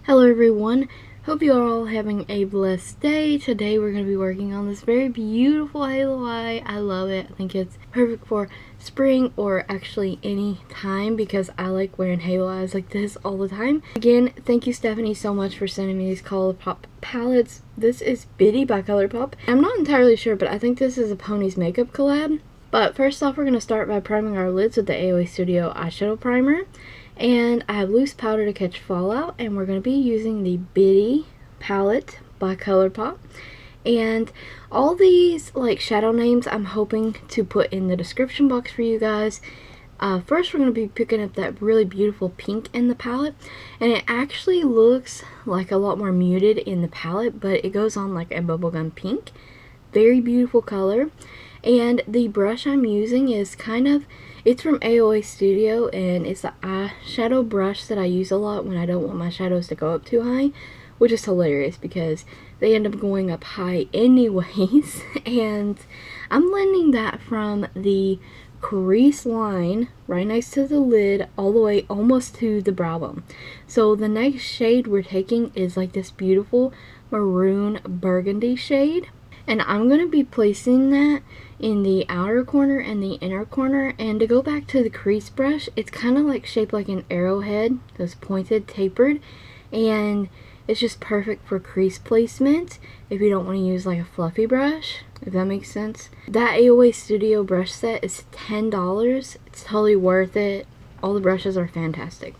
Hello everyone, hope you are all having a blessed day. Today we're going to be working on this very beautiful halo eye. I love it. I think it's perfect for spring or actually any time because I like wearing halo eyes like this all the time. Again, thank you Stephanie so much for sending me these ColourPop palettes. This is Bitti by ColourPop. I'm not entirely sure, but I think this is a Pony's makeup collab. But first off, we're going to start by priming our lids with the AOA Studio eyeshadow primer. And I have loose powder to catch fallout, and we're going to be using the Bitti palette by ColourPop. And all these like shadow names I'm hoping to put in the description box for you guys. First we're going to be picking up that really beautiful pink in the palette, and it actually looks like a lot more muted in the palette, but it goes on like a bubblegum pink. Very beautiful color. And the brush I'm using is it's from AOA Studio, and it's the eyeshadow brush that I use a lot when I don't want my shadows to go up too high, which is hilarious because they end up going up high anyways. And I'm blending that from the crease line right next to the lid all the way almost to the brow bone. So the next shade we're taking is like this beautiful maroon burgundy shade. And I'm going to be placing that in the outer corner and the inner corner. And to go back to the crease brush, it's kind of like shaped like an arrowhead, those pointed, tapered. And it's just perfect for crease placement if you don't want to use like a fluffy brush, if that makes sense. That AOA Studio brush set is $10. It's totally worth it. All the brushes are fantastic.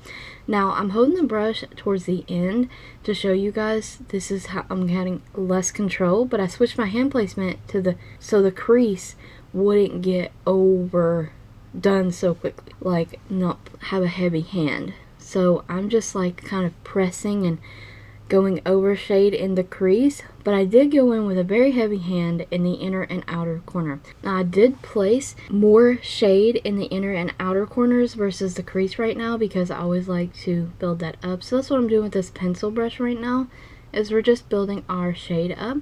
Now I'm holding the brush towards the end to show you guys this is how I'm getting less control, but I switched my hand placement to so the crease wouldn't get overdone so quickly, like not have a heavy hand. So I'm just like kind of pressing and going over shade in the crease, but I did go in with a very heavy hand in the inner and outer corner. Now I did place more shade in the inner and outer corners versus the crease right now because I always like to build that up. So that's what I'm doing with this pencil brush right now, is we're just building our shade up.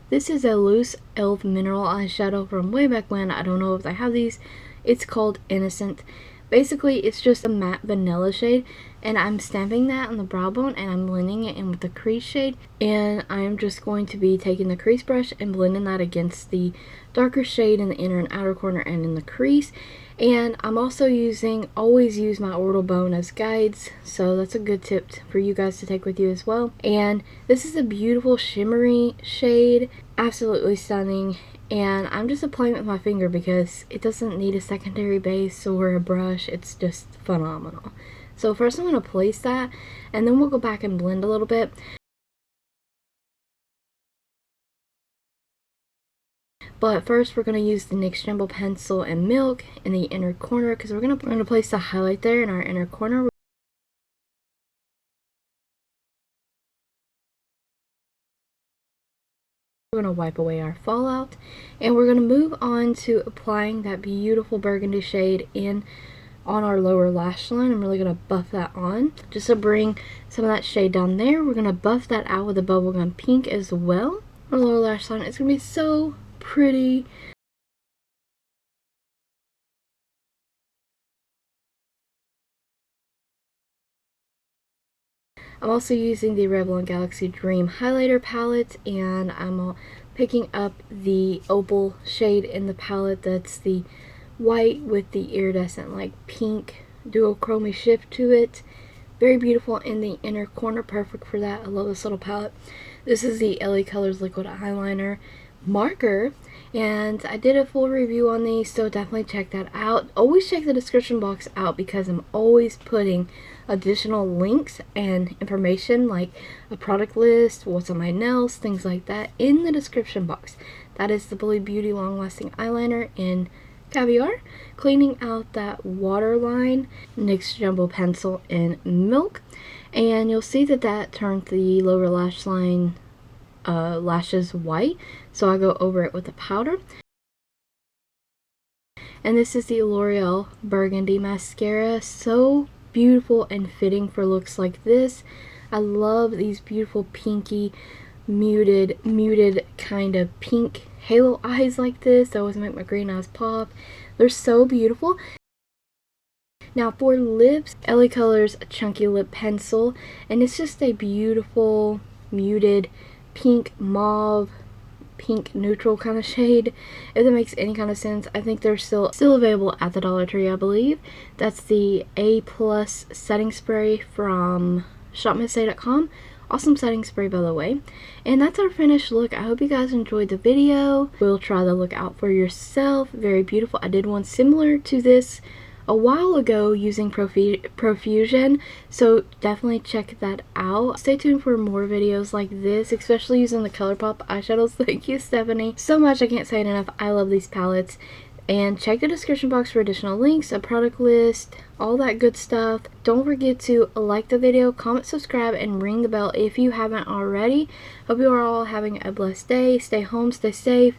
This is a loose e.l.f. mineral eyeshadow from way back when. I don't know if I have these. It's called Innocent. Basically, it's just a matte vanilla shade, and I'm stamping that on the brow bone and I'm blending it in with the crease shade. And I'm just going to be taking the crease brush and blending that against the darker shade in the inner and outer corner and in the crease. And I'm also always use my orbital bone as guides, so that's a good tip for you guys to take with you as well. And this is a beautiful shimmery shade, absolutely stunning. And I'm just applying it with my finger because it doesn't need a secondary base or a brush. It's just phenomenal. So first I'm going to place that, and then we'll go back and blend a little bit. But first we're going to use the NYX Jumbo Pencil and Milk in the inner corner because we're going to place the highlight there in our inner corner. We're going to wipe away our fallout, and we're going to move on to applying that beautiful burgundy shade in on our lower lash line. I'm really going to buff that on just to bring some of that shade down there. We're going to buff that out with a bubblegum pink as well. Our lower lash line, it's going to be so pretty. I'm also using the Revlon Galaxy Dream highlighter palette, and I'm picking up the opal shade in the palette. That's the white with the iridescent like pink duochrome shift to it. Very beautiful in the inner corner, perfect for that. I love this little palette. This is the LaColors Liquid Eyeliner Marker, and I did a full review on these, so definitely check that out. Always check the description box out because I'm always putting additional links and information like a product list, what's on my nails, things like that in the description box. That is the Bully Beauty Long Lasting Eyeliner in Caviar, cleaning out that waterline, NYX Jumbo Pencil in Milk, and you'll see that turned the lower lash line lashes white, so I go over it with a powder. And this is the Loreal Burgundy Mascara, so beautiful and fitting for looks like this. I love these beautiful pinky muted kind of pink halo eyes like this. They always make my green eyes pop. They're so beautiful. Now for lips, LaColors Chunky Lip Pencil, and it's just a beautiful muted pink mauve, pink neutral kind of shade, if that makes any kind of sense. I think they're still available at the Dollar Tree, I believe. That's the A+ setting spray from shopmissay.com. Awesome setting spray, by the way. And that's our finished look. I hope you guys enjoyed the video. We'll try the look out for yourself. Very beautiful. I did one similar to this a while ago using Profusion, so definitely check that out. Stay tuned for more videos like this, especially using the ColourPop eyeshadows. Thank you, Stephanie, so much. I can't say it enough. I love these palettes. And check the description box for additional links, a product list, all that good stuff. Don't forget to like the video, comment, subscribe, and ring the bell if you haven't already. Hope you are all having a blessed day. Stay home, stay safe.